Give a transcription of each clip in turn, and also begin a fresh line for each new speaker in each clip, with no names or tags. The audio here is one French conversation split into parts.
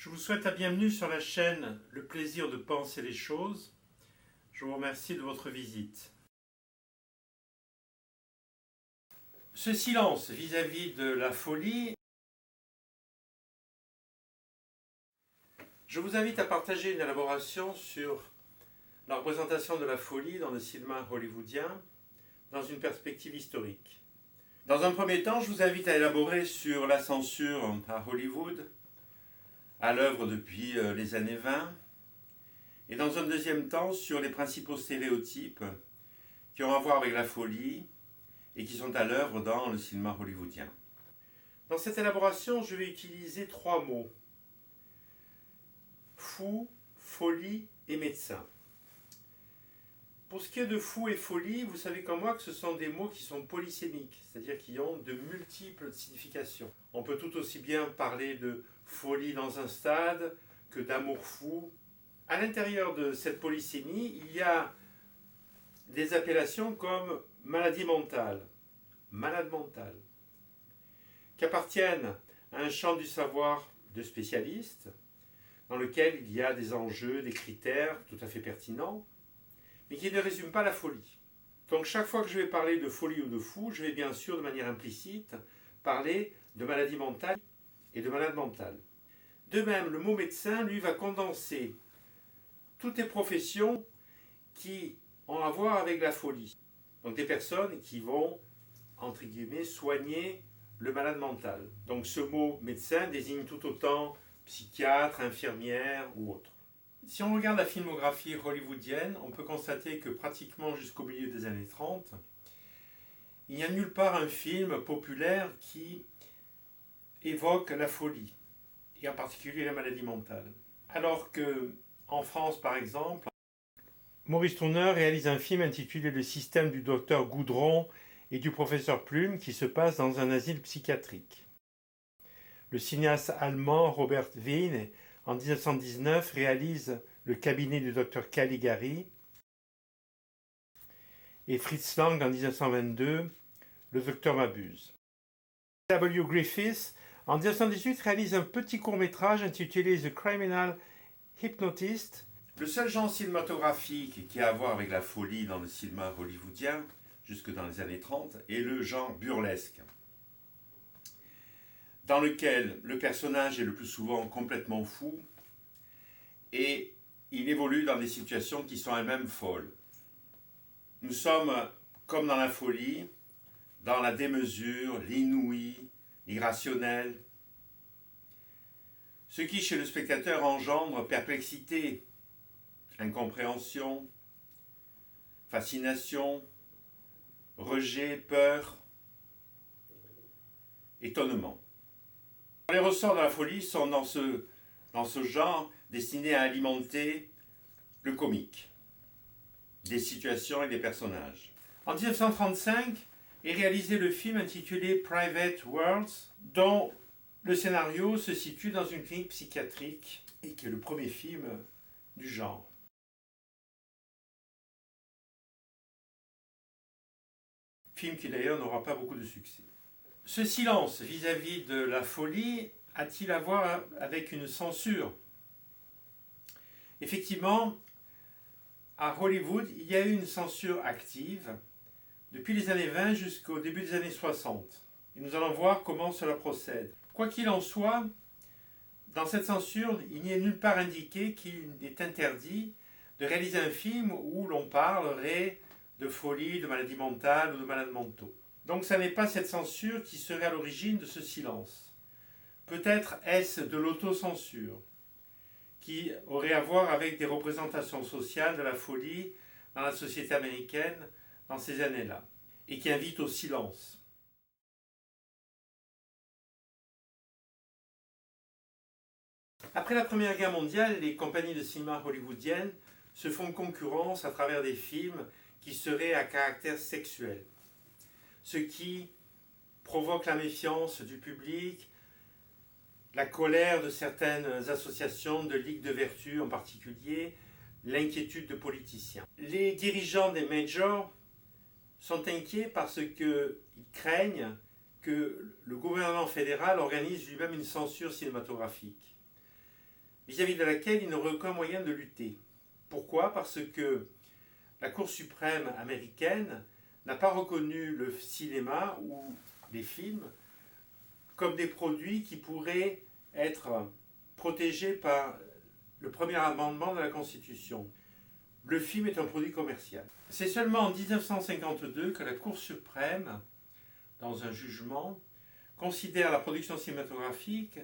Je vous souhaite la bienvenue sur la chaîne Le plaisir de penser les choses. Je vous remercie de votre visite. Ce silence vis-à-vis de la folie, je vous invite à partager une élaboration sur la représentation de la folie dans le cinéma hollywoodien dans une perspective historique. Dans un premier temps, je vous invite à élaborer sur la censure à Hollywood, à l'œuvre depuis les années 20, et dans un deuxième temps sur les principaux stéréotypes qui ont à voir avec la folie et qui sont à l'œuvre dans le cinéma hollywoodien. Dans cette élaboration, je vais utiliser trois mots: fou, folie et médecin. Pour ce qui est de fou et folie, vous savez comme moi que ce sont des mots qui sont polysémiques, c'est-à-dire qui ont de multiples significations. On peut tout aussi bien parler de folie dans un stade que d'amour fou. À l'intérieur de cette polysémie, il y a des appellations comme maladie mentale, malade mental, qui appartiennent à un champ du savoir de spécialistes, dans lequel il y a des enjeux, des critères tout à fait pertinents, mais qui ne résument pas la folie. Donc chaque fois que je vais parler de folie ou de fou, je vais bien sûr de manière implicite parler de maladie mentale et de malade mental. De même, le mot médecin, lui, va condenser toutes les professions qui ont à voir avec la folie. Donc des personnes qui vont, entre guillemets, soigner le malade mental. Donc ce mot médecin désigne tout autant psychiatre, infirmière ou autre. Si on regarde la filmographie hollywoodienne, on peut constater que pratiquement jusqu'au milieu des années 30, il n'y a nulle part un film populaire qui évoque la folie, et en particulier la maladie mentale. Alors que, en France par exemple, Maurice Tourneur réalise un film intitulé Le système du docteur Goudron et du professeur Plume qui se passe dans un asile psychiatrique. Le cinéaste allemand Robert Wiene, en 1919, réalise Le cabinet du docteur Caligari, et Fritz Lang, en 1922, Le docteur m'abuse. W. Griffiths, en 1918, réalise un petit court-métrage intitulé The Criminal Hypnotist. Le seul genre cinématographique qui a à voir avec la folie dans le cinéma hollywoodien, jusque dans les années 30, est le genre burlesque, dans lequel le personnage est le plus souvent complètement fou et il évolue dans des situations qui sont elles-mêmes folles. Nous sommes, comme dans la folie, dans la démesure, l'inouï, l'irrationnel, ce qui chez le spectateur engendre perplexité, incompréhension, fascination, rejet, peur, étonnement. Les ressorts de la folie sont dans ce genre destinés à alimenter le comique, des situations et des personnages. En 1935 est réalisé le film intitulé Private Worlds, dont le scénario se situe dans une clinique psychiatrique et qui est le premier film du genre. Film qui d'ailleurs n'aura pas beaucoup de succès. Ce silence vis-à-vis de la folie a-t-il à voir avec une censure? Effectivement, à Hollywood, il y a eu une censure active depuis les années 20 jusqu'au début des années 60. Et nous allons voir comment cela procède. Quoi qu'il en soit, dans cette censure, il n'y est nulle part indiqué qu'il est interdit de réaliser un film où l'on parlerait de folie, de maladie mentale ou de malades mentaux. Donc ce n'est pas cette censure qui serait à l'origine de ce silence. Peut-être est-ce de l'autocensure qui aurait à voir avec des représentations sociales de la folie dans la société américaine dans ces années-là, et qui invite au silence. Après la Première Guerre mondiale, les compagnies de cinéma hollywoodiennes se font concurrence à travers des films qui seraient à caractère sexuel, ce qui provoque la méfiance du public, la colère de certaines associations, de ligues de vertu en particulier, l'inquiétude de politiciens. Les dirigeants des majors sont inquiets parce qu'ils craignent que le gouvernement fédéral organise lui-même une censure cinématographique. vis-à-vis de laquelle il n'aurait aucun moyen de lutter. Pourquoi? Parce que la Cour suprême américaine n'a pas reconnu le cinéma ou les films comme des produits qui pourraient être protégés par le premier amendement de la Constitution. Le film est un produit commercial. C'est seulement en 1952 que la Cour suprême, dans un jugement, considère la production cinématographique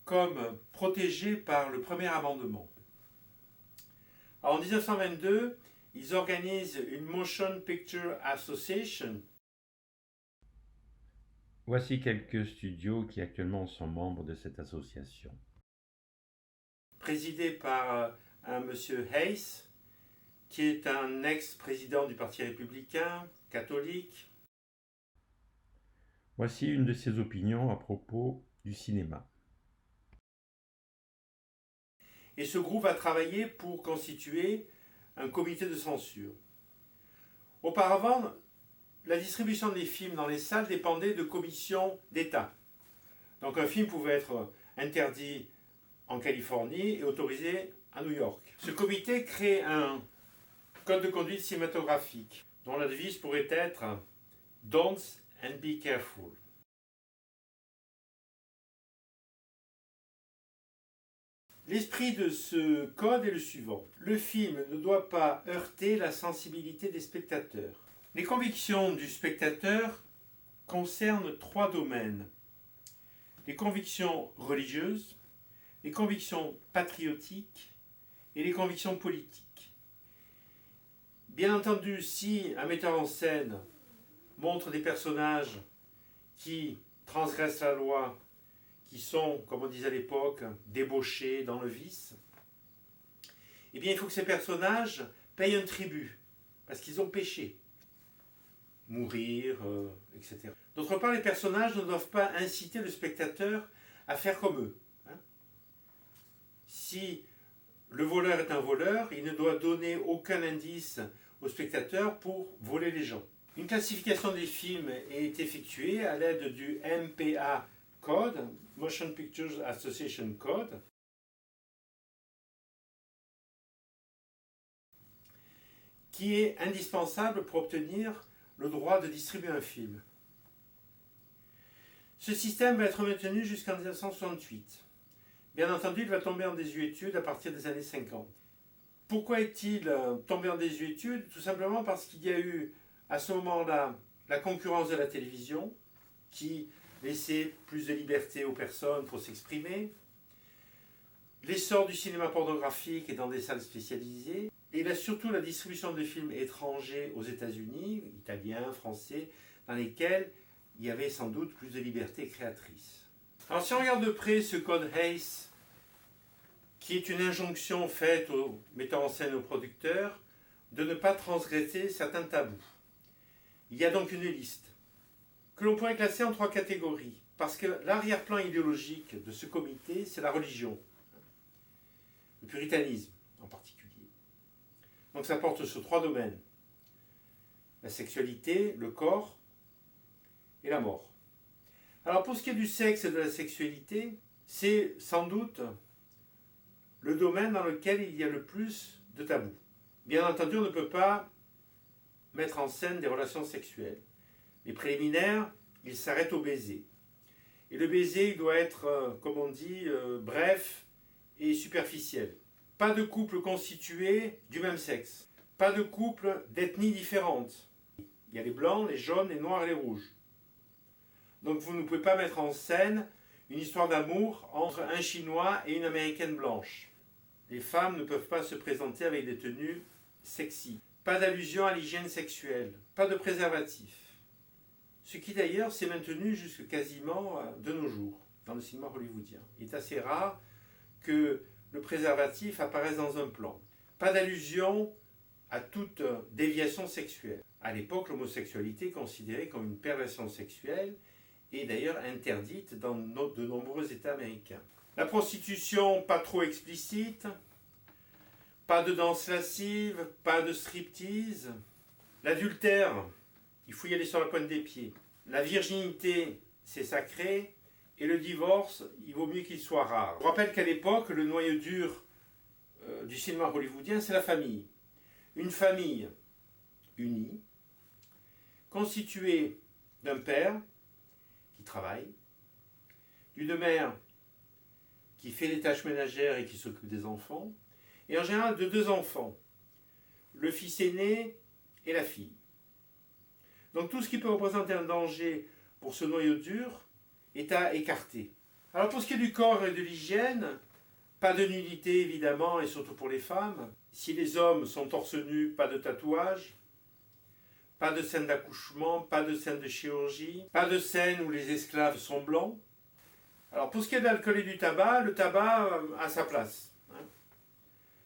comme protégée par le premier amendement. Alors, en 1922, ils organisent une Motion Picture Association.
Voici quelques studios qui actuellement sont membres de cette association.
Présidée par un monsieur Hayes, qui est un ex-président du Parti républicain, catholique.
Voici une de ses opinions à propos du cinéma.
Et ce groupe a travaillé pour constituer un comité de censure. Auparavant, la distribution des films dans les salles dépendait de commissions d'État. Donc un film pouvait être interdit en Californie et autorisé à New York. Ce comité crée un code de conduite cinématographique dont la devise pourrait être « Don't and be careful ». L'esprit de ce code est le suivant. Le film ne doit pas heurter la sensibilité des spectateurs. Les convictions du spectateur concernent 3 domaines. Les convictions religieuses, les convictions patriotiques et les convictions politiques. Bien entendu, si un metteur en scène montre des personnages qui transgressent la loi, qui sont, comme on disait à l'époque, débauchés dans le vice, eh bien il faut que ces personnages payent un tribut, parce qu'ils ont péché. Mourir, etc. D'autre part, les personnages ne doivent pas inciter le spectateur à faire comme eux. Si le voleur est un voleur, il ne doit donner aucun indice au spectateur pour voler les gens. Une classification des films est effectuée à l'aide du MPA Code, Motion Picture Association Code, qui est indispensable pour obtenir le droit de distribuer un film. Ce système va être maintenu jusqu'en 1968. Bien entendu, il va tomber en désuétude à partir des années 50. Pourquoi est-il tombé en désuétude? Tout simplement parce qu'il y a eu, à ce moment-là, la concurrence de la télévision, qui laissait plus de liberté aux personnes pour s'exprimer, l'essor du cinéma pornographique et dans des salles spécialisées, et là, surtout la distribution de films étrangers aux États-Unis, italiens, français, dans lesquels il y avait sans doute plus de liberté créatrice. Alors si on regarde de près ce code Hayes, qui est une injonction faite aux metteurs en scène et aux producteurs de ne pas transgresser certains tabous. Il y a donc une liste que l'on pourrait classer en 3 catégories, parce que l'arrière-plan idéologique de ce comité, c'est la religion, le puritanisme en particulier. Donc ça porte sur 3 domaines: la sexualité, le corps et la mort. Alors pour ce qui est du sexe et de la sexualité, c'est sans doute le domaine dans lequel il y a le plus de tabous. Bien entendu, on ne peut pas mettre en scène des relations sexuelles. Les préliminaires, ils s'arrêtent au baiser. Et le baiser, il doit être, comme on dit, bref et superficiel. Pas de couple constitué du même sexe. Pas de couple d'ethnies différentes. Il y a les blancs, les jaunes, les noirs et les rouges. Donc vous ne pouvez pas mettre en scène une histoire d'amour entre un Chinois et une Américaine blanche. Les femmes ne peuvent pas se présenter avec des tenues sexy. Pas d'allusion à l'hygiène sexuelle. Pas de préservatif. Ce qui d'ailleurs s'est maintenu jusque quasiment de nos jours dans le cinéma hollywoodien. Il est assez rare que le préservatif apparaisse dans un plan. Pas d'allusion à toute déviation sexuelle. À l'époque, l'homosexualité est considérée comme une perversion sexuelle et d'ailleurs interdite dans de nombreux États américains. La prostitution, pas trop explicite. Pas de danse lascive, pas de striptease. L'adultère, il faut y aller sur la pointe des pieds. La virginité, c'est sacré. et le divorce, il vaut mieux qu'il soit rare. Je rappelle qu'à l'époque, le noyau dur du cinéma hollywoodien, c'est la famille. Une famille unie, constituée d'un père qui travaille, d'une mère qui fait les tâches ménagères et qui s'occupe des enfants, et en général de deux enfants, le fils aîné et la fille. Donc tout ce qui peut représenter un danger pour ce noyau dur est à écarter. Alors pour ce qui est du corps et de l'hygiène, pas de nudité évidemment, et surtout pour les femmes. Si les hommes sont torse nu, pas de tatouage, pas de scène d'accouchement, pas de scène de chirurgie, pas de scène où les esclaves sont blancs. Alors pour ce qui est de l'alcool et du tabac, le tabac a sa place.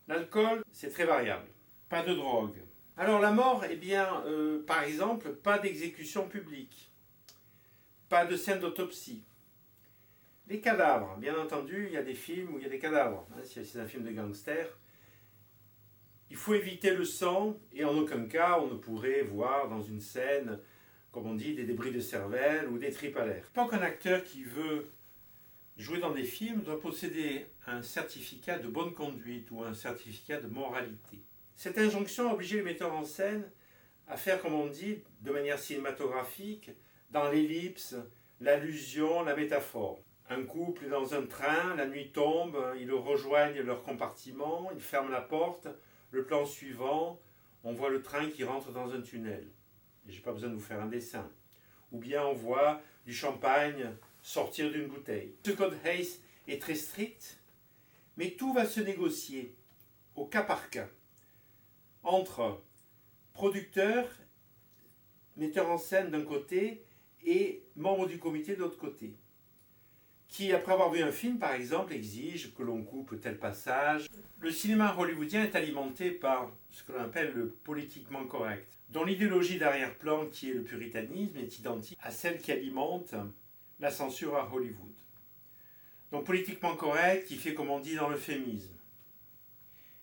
L'alcool, c'est très variable. Pas de drogue. Alors la mort, eh bien, par exemple, pas d'exécution publique. Pas de scène d'autopsie. Les cadavres, bien entendu, il y a des films où il y a des cadavres. Si c'est un film de gangster, il faut éviter le sang et en aucun cas on ne pourrait voir dans une scène, comme on dit, des débris de cervelle ou des tripes à l'air. Pas qu'un acteur qui veut jouer dans des films doit posséder un certificat de bonne conduite ou un certificat de moralité. Cette injonction a obligé les metteurs en scène à faire, comme on dit, de manière cinématographique, dans l'ellipse, l'allusion, la métaphore. Un couple est dans un train, la nuit tombe, ils rejoignent leur compartiment, ils ferment la porte, le plan suivant, on voit le train qui rentre dans un tunnel. Et j'ai pas besoin de vous faire un dessin. Ou bien on voit du champagne sortir d'une bouteille. Ce code Hays est très strict, mais tout va se négocier au cas par cas entre producteurs, metteurs en scène d'un côté et membres du comité de l'autre côté, qui, après avoir vu un film, par exemple, exige que l'on coupe tel passage. Le cinéma hollywoodien est alimenté par ce que l'on appelle le politiquement correct, dont l'idéologie d'arrière-plan, qui est le puritanisme, est identique à celle qui alimente la censure à Hollywood. Donc politiquement correct, qui fait comme on dit dans l'euphémisme,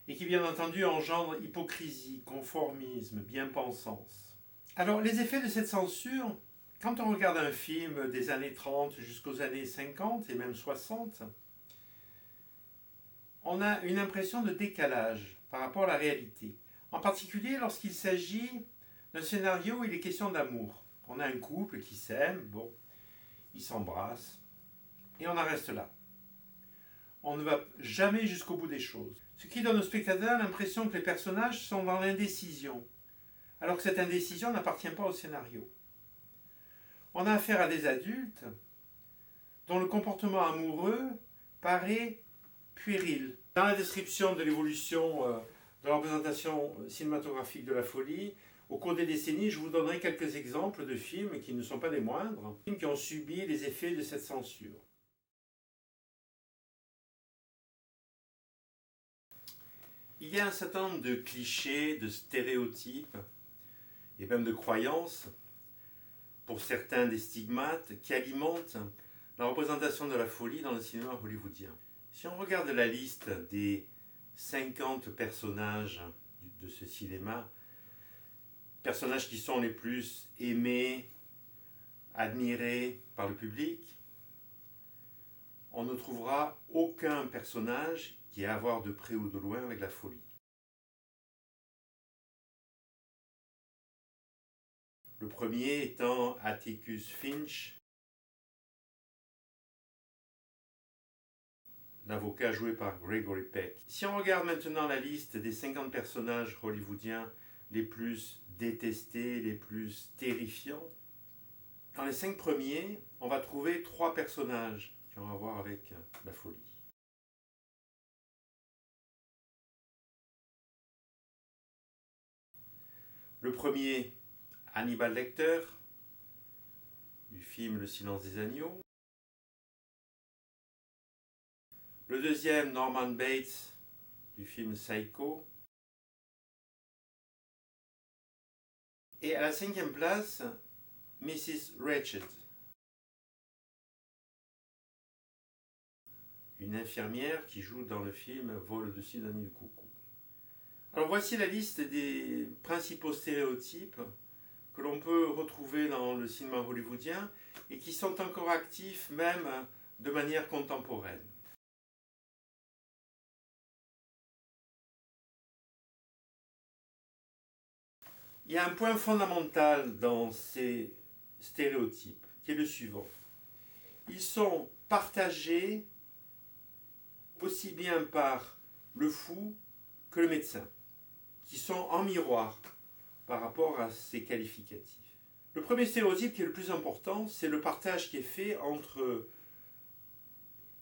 et qui bien entendu engendre hypocrisie, conformisme, bien-pensance. Alors les effets de cette censure, quand on regarde un film des années 30 jusqu'aux années 50 et même 60, on a une impression de décalage par rapport à la réalité. En particulier lorsqu'il s'agit d'un scénario où il est question d'amour. On a un couple qui s'aime, bon, ils s'embrassent, et on en reste là. On ne va jamais jusqu'au bout des choses. Ce qui donne au spectateur l'impression que les personnages sont dans l'indécision, alors que cette indécision n'appartient pas au scénario. On a affaire à des adultes dont le comportement amoureux paraît puéril. Dans la description de l'évolution de la représentation cinématographique de la folie, au cours des décennies, je vous donnerai quelques exemples de films qui ne sont pas des moindres, qui ont subi les effets de cette censure. Il y a un certain nombre de clichés, de stéréotypes et même de croyances, pour certains des stigmates, qui alimentent la représentation de la folie dans le cinéma hollywoodien. Si on regarde la liste des 50 personnages de ce cinéma, personnages qui sont les plus aimés, admirés par le public, on ne trouvera aucun personnage qui a à voir de près ou de loin avec la folie. Le premier étant Atticus Finch, l'avocat joué par Gregory Peck. Si on regarde maintenant la liste des 50 personnages hollywoodiens les plus détestés, les plus terrifiants, dans les 5 premiers, on va trouver 3 personnages qui ont à voir avec la folie. Le premier, Hannibal Lecter, du film Le Silence des agneaux. Le deuxième, Norman Bates, du film Psycho. Et à la 5e place, Mrs. Wretched, une infirmière qui joue dans le film Vol au-dessus d'un nid de coucou. Alors voici la liste des principaux stéréotypes que l'on peut retrouver dans le cinéma hollywoodien et qui sont encore actifs même de manière contemporaine. Il y a un point fondamental dans ces stéréotypes, qui est le suivant. Ils sont partagés aussi bien par le fou que le médecin, qui sont en miroir par rapport à ces qualificatifs. Le premier stéréotype qui est le plus important, c'est le partage qui est fait entre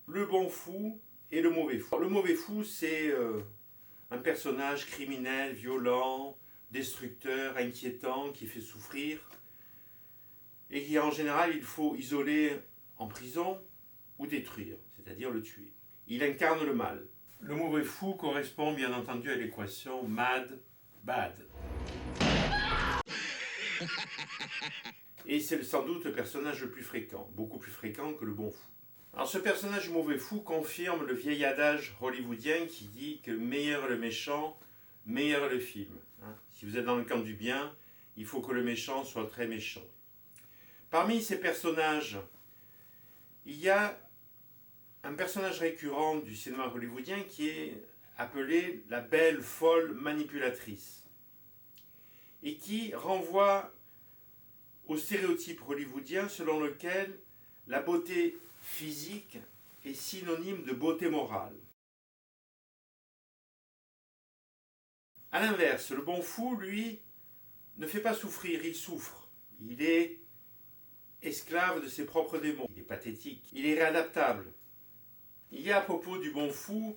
le bon fou et le mauvais fou. Le mauvais fou, c'est un personnage criminel, violent, destructeur, inquiétant, qui fait souffrir, et qui en général il faut isoler en prison ou détruire, c'est-à-dire le tuer. Il incarne le mal. Le mauvais fou correspond bien entendu à l'équation mad, bad. Et c'est sans doute le personnage le plus fréquent, beaucoup plus fréquent que le bon fou. Alors ce personnage mauvais fou confirme le vieil adage hollywoodien qui dit que meilleur le méchant, meilleur le film. Si vous êtes dans le camp du bien, il faut que le méchant soit très méchant. Parmi ces personnages, il y a un personnage récurrent du cinéma hollywoodien qui est appelé la belle folle manipulatrice et qui renvoie au stéréotype hollywoodien selon lequel la beauté physique est synonyme de beauté morale. A l'inverse, le bon fou, lui, ne fait pas souffrir, il souffre. Il est esclave de ses propres démons. Il est pathétique, il est réadaptable. Il y a à propos du bon fou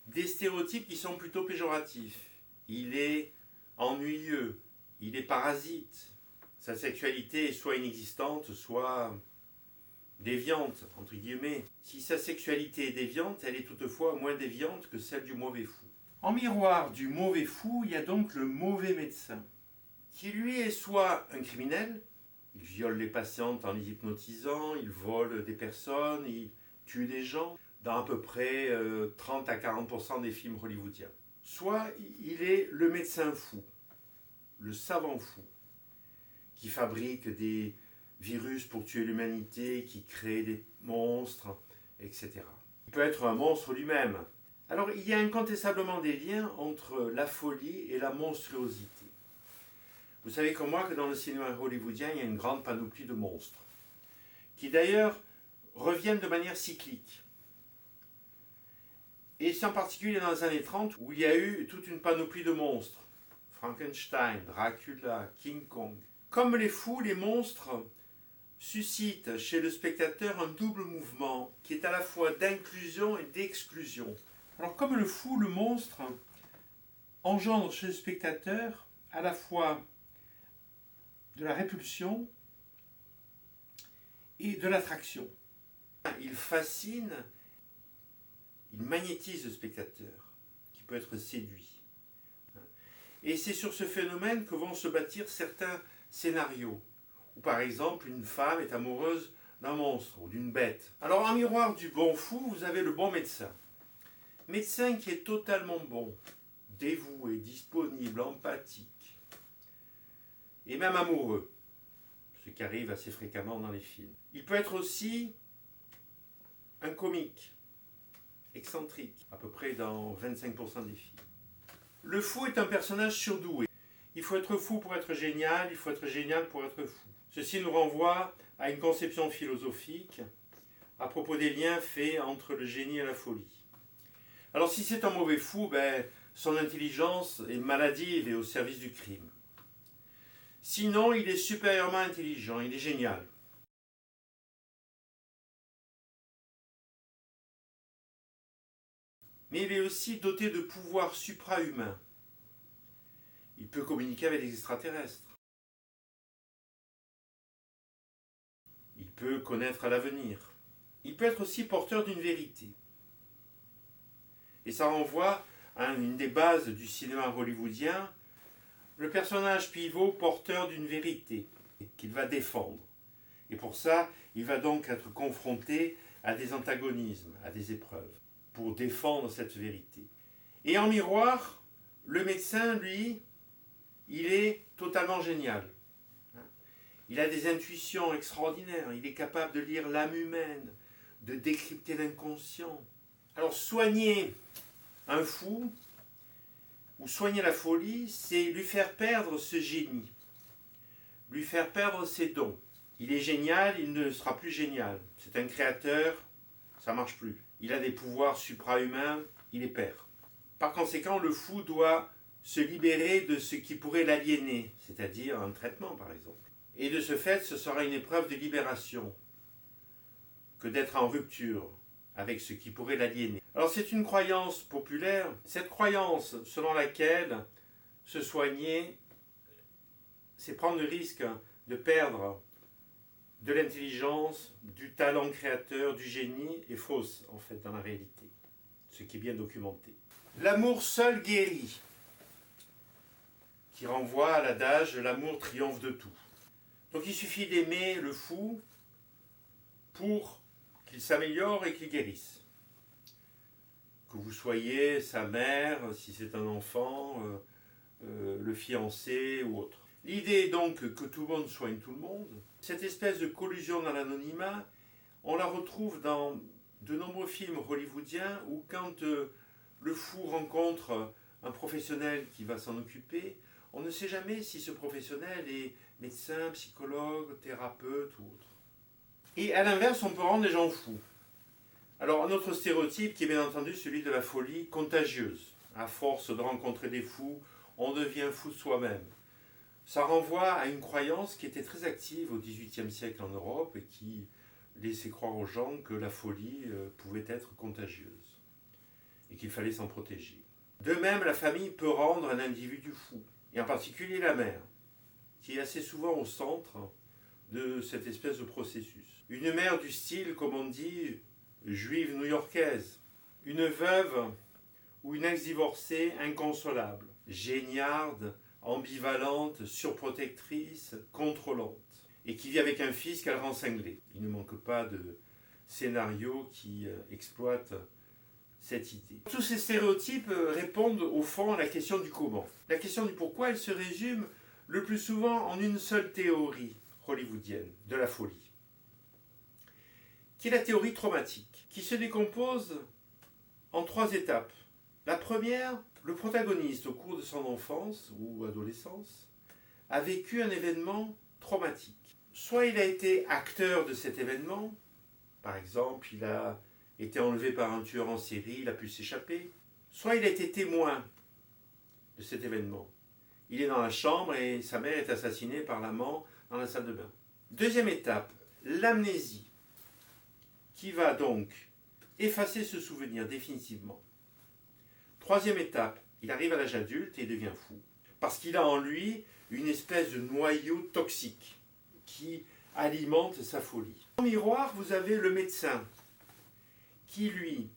des stéréotypes qui sont plutôt péjoratifs. Il est ennuyeux, il est parasite. Sa sexualité est soit inexistante, soit déviante, entre guillemets. Si sa sexualité est déviante, elle est toutefois moins déviante que celle du mauvais fou. En miroir du mauvais fou, il y a donc le mauvais médecin, qui lui est soit un criminel, il viole les patientes en les hypnotisant, il vole des personnes, il tue des gens, dans à peu près 30 à 40% des films hollywoodiens. Soit il est le médecin fou, le savant fou, qui fabrique des virus pour tuer l'humanité, qui crée des monstres, etc. Il peut être un monstre lui-même. Alors il y a incontestablement des liens entre la folie et la monstruosité. Vous savez comme moi que dans le cinéma hollywoodien, il y a une grande panoplie de monstres, qui d'ailleurs reviennent de manière cyclique. Et c'est en particulier dans les années 30 où il y a eu toute une panoplie de monstres. Frankenstein, Dracula, King Kong. Comme les fous, les monstres suscitent chez le spectateur un double mouvement qui est à la fois d'inclusion et d'exclusion. Alors comme le fou, le monstre engendre chez le spectateur à la fois de la répulsion et de l'attraction. Il fascine, il magnétise le spectateur, qui peut être séduit. Et c'est sur ce phénomène que vont se bâtir certains scénarios, où par exemple une femme est amoureuse d'un monstre ou d'une bête. Alors en miroir du bon fou, vous avez le bon médecin. Médecin qui est totalement bon, dévoué, disponible, empathique, et même amoureux, ce qui arrive assez fréquemment dans les films. Il peut être aussi un comique, excentrique, à peu près dans 25% des films. Le fou est un personnage surdoué. Il faut être fou pour être génial, il faut être génial pour être fou. Ceci nous renvoie à une conception philosophique à propos des liens faits entre le génie et la folie. Alors si c'est un mauvais fou, son intelligence est maladive et au service du crime. Sinon, il est supérieurement intelligent, il est génial. Mais il est aussi doté de pouvoirs supra-humains. Il peut communiquer avec les extraterrestres. Il peut connaître l'avenir. Il peut être aussi porteur d'une vérité. Et ça renvoie à une des bases du cinéma hollywoodien, le personnage pivot porteur d'une vérité qu'il va défendre. Et pour ça, il va donc être confronté à des antagonismes, à des épreuves, pour défendre cette vérité. Et en miroir, le médecin, lui, il est totalement génial. Il a des intuitions extraordinaires, il est capable de lire l'âme humaine, de décrypter l'inconscient. Alors soigner un fou, ou soigner la folie, c'est lui faire perdre ce génie, lui faire perdre ses dons. Il est génial, il ne sera plus génial. C'est un créateur, ça ne marche plus. Il a des pouvoirs suprahumains, il les perd. Par conséquent, le fou doit se libérer de ce qui pourrait l'aliéner, c'est-à-dire un traitement par exemple. Et de ce fait, ce sera une épreuve de libération que d'être en rupture avec ce qui pourrait l'aliéner. Alors c'est une croyance populaire, cette croyance selon laquelle se soigner, c'est prendre le risque de perdre de l'intelligence, du talent créateur, du génie, est fausse en fait dans la réalité, ce qui est bien documenté. L'amour seul guérit, qui renvoie à l'adage « l'amour triomphe de tout ». Donc il suffit d'aimer le fou pour qu'il s'améliore et qu'il guérisse. Que vous soyez sa mère, si c'est un enfant, le fiancé ou autre. L'idée est donc que tout le monde soigne tout le monde. Cette espèce de collusion dans l'anonymat, on la retrouve dans de nombreux films hollywoodiens où quand le fou rencontre un professionnel qui va s'en occuper, on ne sait jamais si ce professionnel est médecin, psychologue, thérapeute ou autre. Et à l'inverse, on peut rendre les gens fous. Alors, un autre stéréotype qui est bien entendu celui de la folie contagieuse. À force de rencontrer des fous, on devient fou de soi-même. Ça renvoie à une croyance qui était très active au XVIIIe siècle en Europe et qui laissait croire aux gens que la folie pouvait être contagieuse et qu'il fallait s'en protéger. De même, la famille peut rendre un individu fou, et en particulier la mère, qui est assez souvent au centre de cette espèce de processus. Une mère du style, comme on dit, juive new-yorkaise, une veuve ou une ex-divorcée inconsolable, géniarde, ambivalente, surprotectrice, contrôlante, et qui vit avec un fils qu'elle rend cinglé. Il ne manque pas de scénarios qui exploitent cette idée. Tous ces stéréotypes répondent au fond à la question du comment. La question du pourquoi, elle se résume le plus souvent en une seule théorie hollywoodienne de la folie, qui est la théorie traumatique, qui se décompose en 3 étapes. La première, le protagoniste au cours de son enfance ou adolescence a vécu un événement traumatique. Soit il a été acteur de cet événement, par exemple il a été enlevé par un tueur en série, il a pu s'échapper, soit il a été témoin de cet événement. Il est dans la chambre et sa mère est assassinée par l'amant dans la salle de bain. Deuxième étape, l'amnésie, qui va donc effacer ce souvenir définitivement. Troisième étape, il arrive à l'âge adulte et devient fou, parce qu'il a en lui une espèce de noyau toxique qui alimente sa folie. En miroir, vous avez le médecin qui, lui,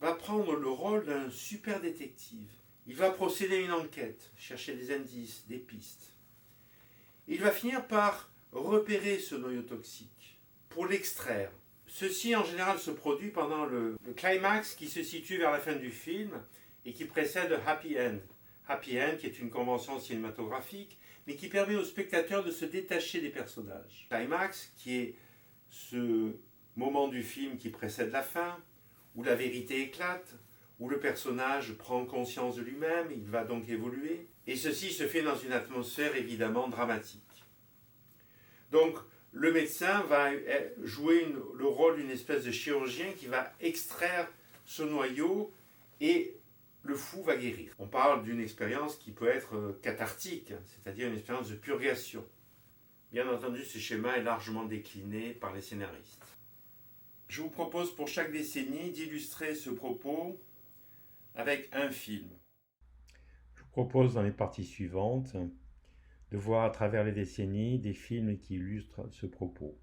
va prendre le rôle d'un super détective. Il va procéder à une enquête, chercher des indices, des pistes. Il va finir par repérer ce noyau toxique, pour l'extraire. Ceci, en général, se produit pendant le climax qui se situe vers la fin du film et qui précède le happy end. Happy end, qui est une convention cinématographique, mais qui permet au spectateur de se détacher des personnages. Climax, qui est ce moment du film qui précède la fin, où la vérité éclate, où le personnage prend conscience de lui-même, il va donc évoluer. Et ceci se fait dans une atmosphère évidemment dramatique. Donc, le médecin va jouer le rôle d'une espèce de chirurgien qui va extraire ce noyau et le fou va guérir. On parle d'une expérience qui peut être cathartique, c'est-à-dire une expérience de purgation. Bien entendu, ce schéma est largement décliné par les scénaristes. Je vous propose pour chaque décennie d'illustrer ce propos avec un film. Je vous propose dans les parties suivantes de voir à travers les décennies des films qui illustrent ce propos.